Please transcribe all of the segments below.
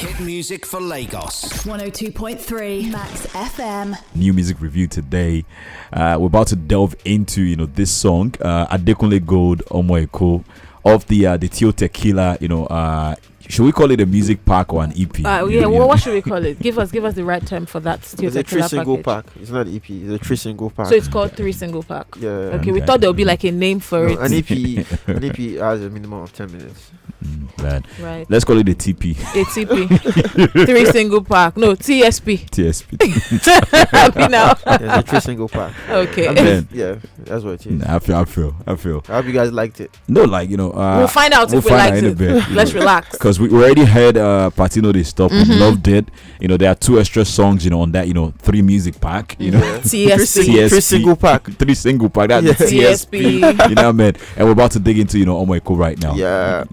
Hit music for Lagos. 102.3 Max FM. New music review today. We're about to delve into this song, Adekunle Gold, Omo Eko, of the Tio Tequila. Should we call it a music pack or an EP? What should we call it? Give us the right term for that. It's a 3-single pack. It's not an EP. It's a 3-single pack. So it's called 3-single pack. Yeah. Okay, we thought there would be like a name for it. An EP has a minimum of 10 minutes. Right. Let's call it a TP. A TP. 3-single pack. No, TSP. TSP. Happy now. Yeah, it's a 3-single pack. Okay. Yeah, that's what it is. I feel. I hope you guys liked it. No, we'll find out if we liked it. Let's relax. Because we already heard Patino They Stop. We loved it. There are 2 extra songs, on that, 3 music pack. TSP. 3-single pack. 3-single pack. That's TSP. You know what I mean? And we're about to dig into, Omo Eko right now. Yeah.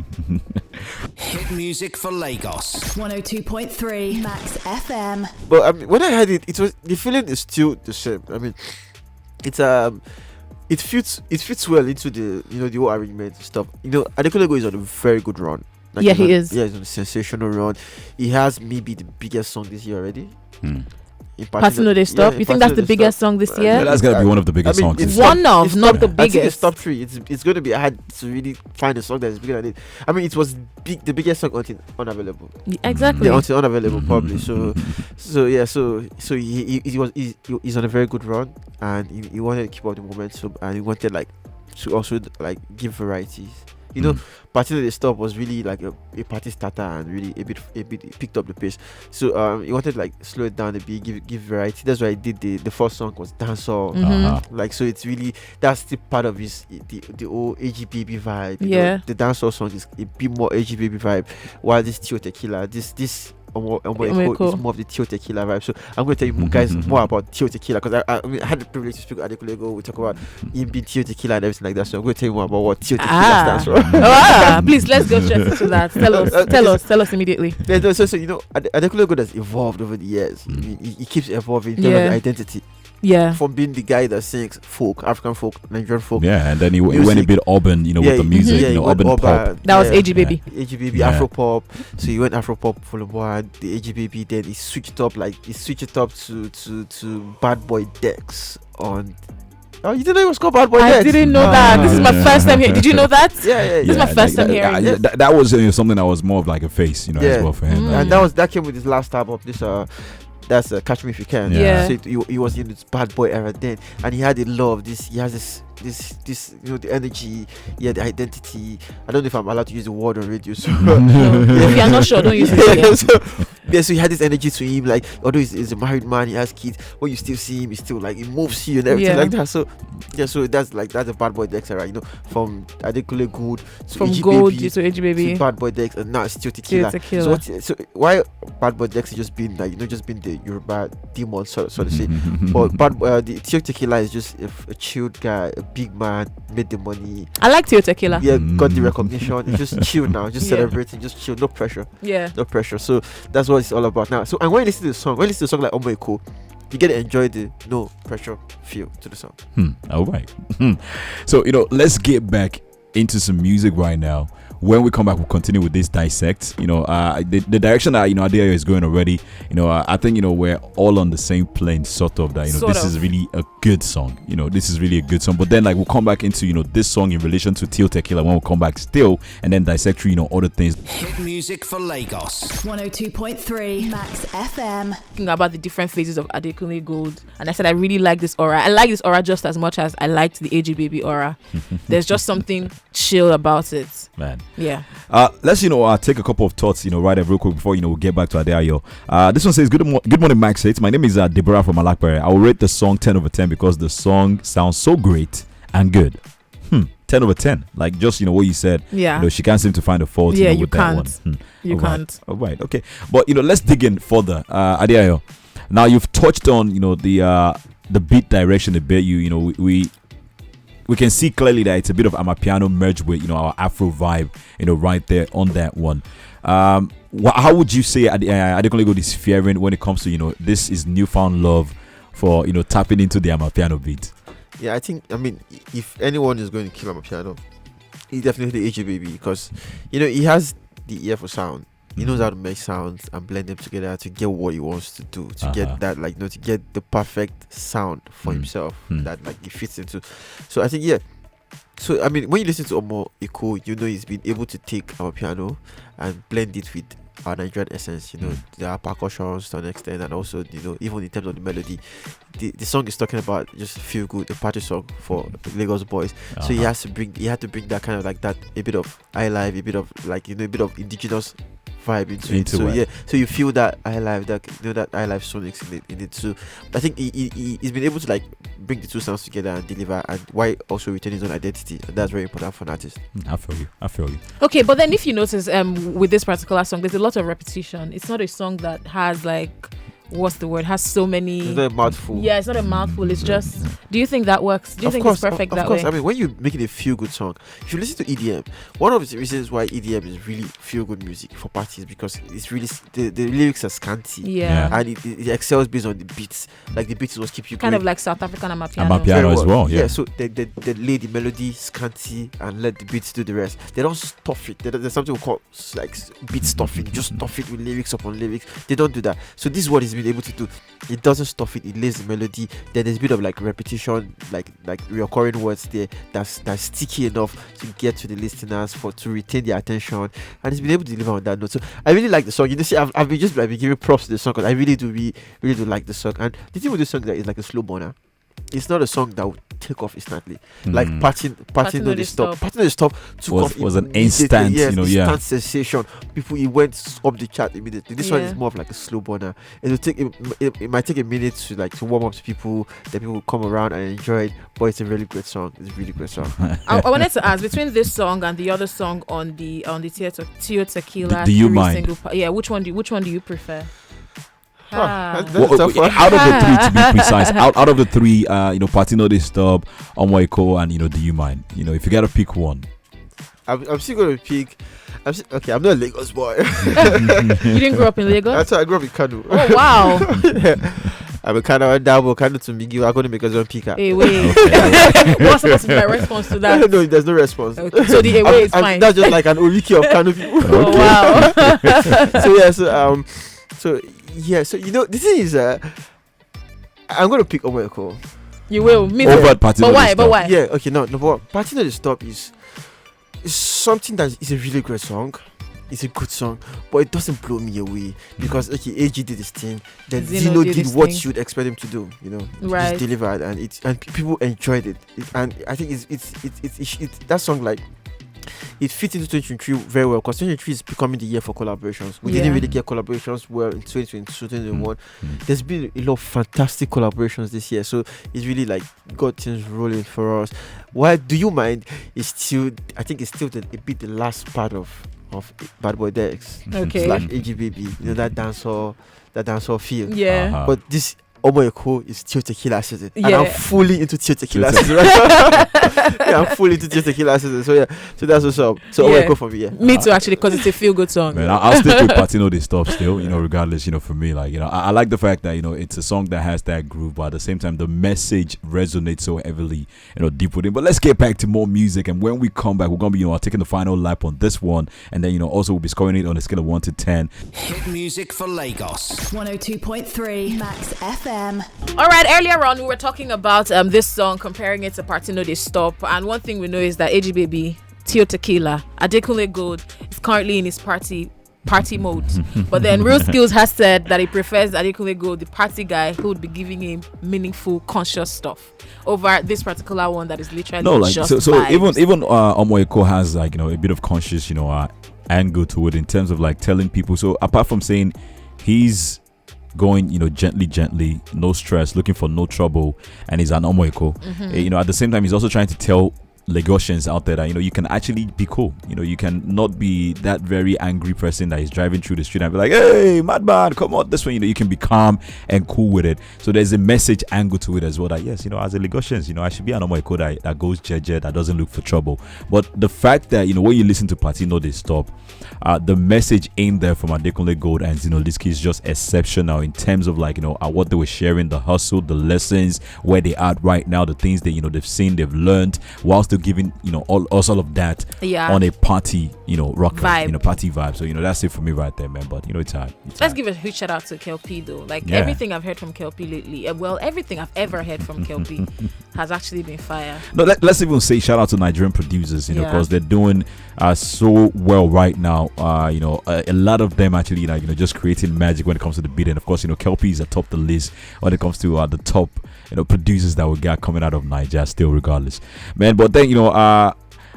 Hit music for Lagos. 102.3 Max FM. But when I heard it, the feeling is still the same. It fits well into the the whole arrangement stuff. Adekunle Gold is on a very good run. He is. Yeah, he's on a sensational run. He has maybe the biggest song this year already. Patino They Stop. You think that's the biggest song this year? Yeah, that's gonna be one of the biggest songs. It's not the biggest. I think it's top 3. It's going to be hard to really find a song that is bigger than it. It was the biggest song until Unavailable. Exactly. Yeah, until Unavailable probably. He's on a very good run, and he wanted to keep up the momentum, and he wanted to also give varieties. Patino They Stop was really like a party starter and really a bit picked up the pace. So he wanted to slow it down a bit, give variety. That's why he did the first song was dancehall. So it's really that's the part of his the old AG Baby vibe. The dancehall song is a bit more AG Baby vibe, while this Tio Tequila, this Omo Eko is more of the Tio Tequila vibe. So I'm going to tell you guys more about Tio Tequila, because I had the privilege to speak with Adekunle Gold. We talk about him being Tio Tequila and everything like that. So I'm going to tell you more about what Tio Tequila stands for. Please, let's go straight into that. Tell us immediately. So Adekunle Gold has evolved over the years. He keeps evolving in terms of the identity. Yeah. From being the guy that sings folk, African folk, Nigerian folk. Yeah, and then he went a bit urban, with the music, urban pop. That was AG Baby. AG Baby, Afro pop. So he went Afro pop for a while. The AG Baby, then he switched it up to Bad Boy Dex on. Oh, you didn't know it was called Bad Boy Dex? I didn't know that. This is my first time here. Did you know that? Yeah. This is my first time hearing this. That was something that was more of like a face, as well for him. And that came with his last album. That's Catch Me If You Can. Yeah. So he was in this bad boy era then, and he had a love. He has this the energy, the identity. I don't know if I'm allowed to use the word on radio. So if you're not sure, don't use it. So he had this energy to him. Although he's a married man, he has kids. When you still see him, he still he moves you and everything like that. So so that's a Bad Boy Dex era. From Adekunle Gold to AG Baby to Bad Boy Dex, and now it's Tio Tequila. So why Bad Boy Dex has just been just been the Yoruba demon, so to say. But the Tio Tequila is just a chilled guy, a big man, made the money. I like Tio Tequila. Yeah, got the recognition. It's just chill now, just celebrating, just chill, no pressure. Yeah, no pressure. So that's what it's all about now. So and when you listen to the song, like Omo Eko, you get to enjoy the no pressure feel to the song. All right. So let's get back into some music right now. When we come back, we'll continue with this dissect. The direction that Adekunle is going already. I think we're all on the same plane, sort of. That this is really a good song. This is really a good song. But then we'll come back into this song in relation to Tio Tequila when we come back still, and then dissect through other things. Hit music for Lagos. 102.3 Max FM. Thinking about the different phases of Adekunle Gold, and I said I really like this aura. I like this aura just as much as I liked the AG Baby aura. There's just something chill about it. Man. Yeah. Let's take a couple of thoughts right real quick before we'll get back to Adeayo. This one says good morning Max. My name is Deborah from Alakpere. I will rate the song 10 over 10 because the song sounds so great and good. 10 over 10, just what you said. Yeah. She can't seem to find a fault. Yeah, with that one. You can't. All right. Okay. But let's dig in further. Adeayo. Now you've touched on the beat direction a bit. We can see clearly that it's a bit of Amapiano merged with our Afro vibe, right there on that one. How would you say Adekunle Gold is faring when it comes to this is newfound love for tapping into the Amapiano beat? Yeah, I mean, if anyone is going to kill Amapiano, he's definitely AG Baby, because he has the ear for sound. He knows how to make sounds and blend them together to get what he wants to do, to get that, like, to get the perfect sound for himself that, like, he fits into. So I think, yeah. So I mean, when you listen to Omo Eko, he's been able to take our piano and blend it with our Nigerian essence. There are percussions to an extent, and also, even in terms of the melody, the song is talking about just feel good, a party song for Lagos boys. So he had to bring that kind of like that, a bit of high life, a bit of like a bit of indigenous vibe into it. So yeah, so you feel that high life, that that high life sonics in it too. I think he's been able to like bring the two sounds together and deliver, and why also retain his own identity, and that's very important for an artist. I feel you. Okay, but then if you notice, with this particular song, there's a lot of repetition. It's not a song that has like, what's the word? Has so many. It's not a mouthful. Yeah, it's not a mouthful. It's just. Do you think that works? Do you think it's perfect that way? Of course. I mean, when you make it a feel-good song, if you listen to EDM, one of the reasons why EDM is really feel-good music for parties, because it's really the lyrics are scanty. Yeah. And it excels based on the beats. Like the beats will keep you kind going. of like South African amapiano. Amapiano as well. Yeah. So they lay the melody scanty and let the beats do the rest. They don't stuff it. There's something we call like beat stuffing. Just stuff it with lyrics upon lyrics. They don't do that. So this is what he's been able to do. It doesn't stuff it. It lays the melody. Then there's a bit of like repetition, like recurring words there that's sticky enough to get to the listeners to retain their attention, and he's been able to deliver on that note. So I really like the song. See, I've been giving props to the song because I really do like the song. And the thing with the song that is like a slow burner. It's not a song that would take off instantly. Like Party No Dey Stop. Party No Dey Stop took off. Was an instant, instant sensation. It went up the chart immediately. This one is more of like a slow burner. It might take a minute to warm up to people. Then people will come around and enjoy it. But it's a really great song. It's a really great song. I wanted to ask, between this song and the other song on the Tio Tequila, do you mind? Which one do you prefer? Out of the three, to be precise, out of the three, Party No Dey Stop, Omo Eko, and Do You Mind? If you gotta pick one, I'm still gonna pick. I'm not a Lagos boy. You didn't grow up in Lagos? I grew up in Kano. Oh wow! I'm a Kano Dabo, Kano to Migi. I'm gonna make us one picker. Hey, wait. What's supposed to be my response to that? No, there's no response. Okay. So the away is fine. That's just like an Oriki of Kano people. Oh wow! So the thing is, I'm gonna pick Omo Eko. You will, me over too. Party No Dey Stop. But why? Yeah, okay, no, but Party No Dey Stop is something that is a really great song. It's a good song, but it doesn't blow me away because AG did his thing, then Zeno did what you'd expect him to do. Right. Just delivered, and people enjoyed it. And I think it's that song, like, it fits into 2023 very well, because 2023 is becoming the year for collaborations. We didn't really get collaborations well in 2022, 2021. There's been a lot of fantastic collaborations this year, so it's really like got things rolling for us. Why Do You Mind is still, I think it's still a bit the last part of Bad Boy Dex / AG Baby, that dancehall feel. Yeah. But this Omo Eko is Tio Tequila season. Yeah. And I'm fully into Tio Tequila season right now. I'm fully into Tio Tequila season. So that's what's up. So Omo Eko for me, Me too, actually, because it's a feel-good song. Man, I'll stick with Party No Dey Stop still, regardless, for me, like, I like the fact that, it's a song that has that groove, but at the same time, the message resonates so heavily, deep within. But let's get back to more music, and when we come back, we're going to be, taking the final lap on this one, and then, also we'll be scoring it on a scale of 1 to 10. Hit music for Lagos. 102.3 Max FM. All right, earlier on we were talking about this song, comparing it to Party No Dey Stop, and one thing we know is that AG Baby, Tio Tequila, Adekunle Gold is currently in his party mode. But then Real Skills has said that he prefers Adekunle Gold, the party guy, who would be giving him meaningful, conscious stuff, over this particular one that is literally just vibes. even Omo Eko has like a bit of conscious angle to it in terms of like telling people. So apart from saying he's going gently, no stress, looking for no trouble, and he's an Omo Eko, at the same time he's also trying to tell Lagosians out there that you can actually be cool. You can not be that very angry person that is driving through the street and be like, hey madman, come on this way. You can be calm and cool with it. So there's a message angle to it as well, that yes, as a Lagosians, I should be an Omo Eko that goes jeje, that doesn't look for trouble. But the fact that when you listen to Party No Dey Stop, the message in there from Adekunle Gold and Zinoliski is just exceptional in terms of like what they were sharing, the hustle, the lessons, where they are right now, the things that they've seen, they've learned, while still giving all of that Yeah. on a party rock Vibe. party vibe. So that's it for me right there, man. But it's hard. Let's give a huge shout out to KLP though. Like Yeah. everything I've heard from KLP lately, everything I've ever heard from KLP has actually been fire. No, let's even say shout out to Nigerian producers, Yeah. because they're doing so well right now. A lot of them actually just creating magic when it comes to the beat, and of course KLP is atop the list when it comes to the top producers that we got coming out of Nigeria still, regardless, man. But then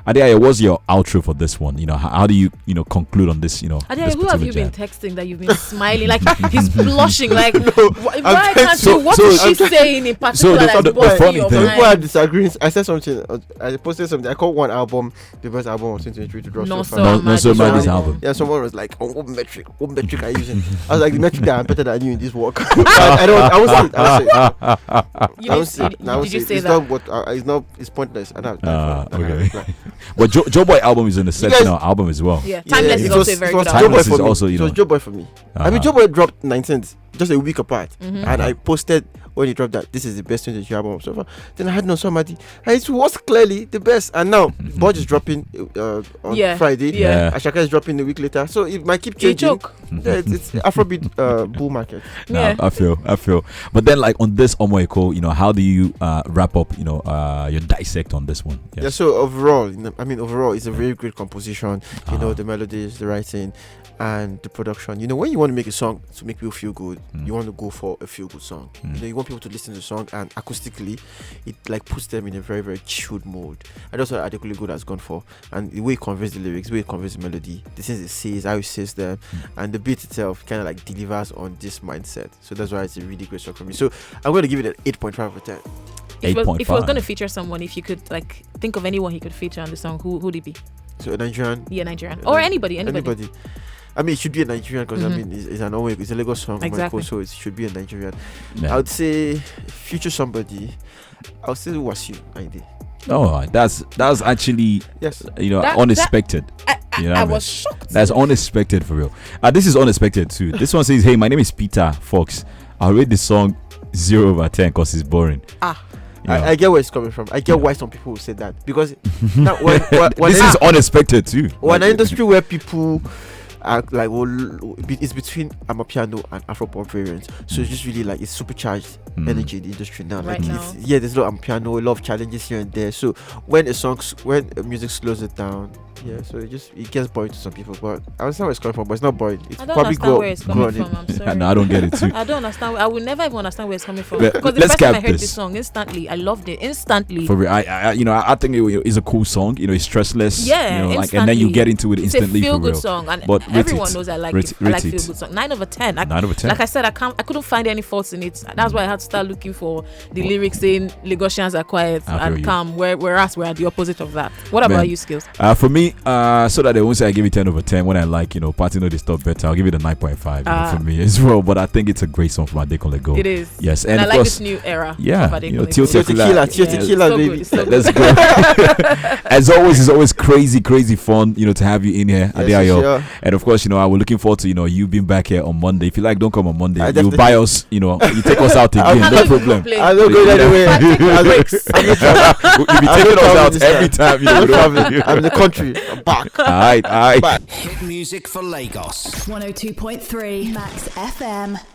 Adekunle, what's your outro for this one? How do you conclude on this? Adekunle, this who have you particular been jam? texting that you've been smiling? Like he's blushing. Like why can't so- you? What so- is she saying in particular the that's funny bothering your thing- People are mind? disagreeing. I said something. I posted something. I called one album the best album of 2023 to drop No, so so far. No, so Madness Madness album. Yeah, someone was like, "Oh, what metric are you using?" I was like, "The metric that I'm better than you in this work." I won't say it. I won't say it. Did you say it's that? not what it's not. It's pointless. I don't. Okay. But Joe Boy album is in the Sentinel album as well. Yeah, Timeless is it also was- a very it was good Joe album. Boy Timeless for is me. also, It was Joe Boy for me. I mean, Uh-huh. Joe Boy dropped 19th, just a week apart, Mm-hmm. and I posted when he dropped that this is the best 2023 album so far. Then I had no somebody, and it was clearly the best. And now Budge is dropping on Yeah. Friday. Yeah. Ashaka is dropping a week later, so it might keep You changing. joke. Yeah, it's Afrobeat bull market. Yeah. I feel. But then, like on this Omo Eko, how do you wrap up, your dissect on this one? Yeah. So overall, overall, it's a very great composition. The melodies, the writing, and the production. When you want to make a song to make people feel good, you want to go for a feel good song. You want people to listen to the song, and acoustically, it like puts them in a very, very chilled mode. And that's what Adekunle Good has gone for. And the way it conveys the lyrics, the way it conveys the melody, the things it says, how it says them, and the beat itself kind of like delivers on this mindset. So that's why it's a really great song for me. So I'm going to give it an 8.5 out of 10. If it was 8.5. going to feature someone, if you could like think of anyone he could feature on the song, who'd it be? So a Nigerian. Yeah, Nigerian or anybody. Anybody. I mean, it should be a Nigerian because it's an Omo Eko, it's a Lagos song, Exactly. so it should be a Nigerian. Yeah. I would say future somebody. I would say Wasiu Ayinde. Oh, that's actually Yes. That- unexpected. I what I mean? was shocked. That's unexpected for real. This is unexpected too. This one says, "Hey, my name is Peter Fox. I'll rate the song 0/10 because it's boring." I get where it's coming from. I get why some people will say that because now when This is unexpected too. an industry where people are like, it's between Amapiano and Afropop variants, so it's just really like it's supercharged energy in the industry now. Right Like now. there's a lot of Amapiano, a lot of challenges here and there. So when music slows it down, so it gets boring to some people. But I understand where it's coming from, but it's not boring. It's I don't probably understand where it's coming grown in. from. I'm sorry. No, I don't get it too. I don't understand. I will never even understand where it's coming from. But Because the let's first time I cap heard this. this song, instantly, I loved it. Instantly. For real, I think it's a cool song. It's stressless. Yeah, and then you instantly. get into it It's instantly. a feel for good real. song, and But rate everyone it. knows I like Rate- it. I like rate feel it. good song. 9 over 10. 9 over 10. Like I said, I couldn't find any faults in it. That's why I had to start looking for the lyrics saying Lagosians are quiet I feel and you. calm, whereas we're at the opposite of that. What Man. about you, Skills? For me, so that they won't say I give it 10 over 10 when I like, party know they stop better. I'll give it a 9.5 for me as well. But I think it's a great song from Adekunle Go. It is. Yes, And and I of like course, this new era. yeah, of Adekunle Tio Gold. Tequila. Tequila, so baby. good, it's so Let's good. go. As always, it's always crazy fun, to have you in here, Adeayo. Sure. And of course, I was looking forward to, you being back here on Monday. If you like, don't come on Monday. I You definitely- buy us, you take us out again. I No don't even problem. complain. I don't go anywhere. Take my breaks. You'll be I taking don't us travel out this every time. time. I'm traveling. I'm in the country. I'm back. All right. Back. Hit music for Lagos. 102.3 Max FM.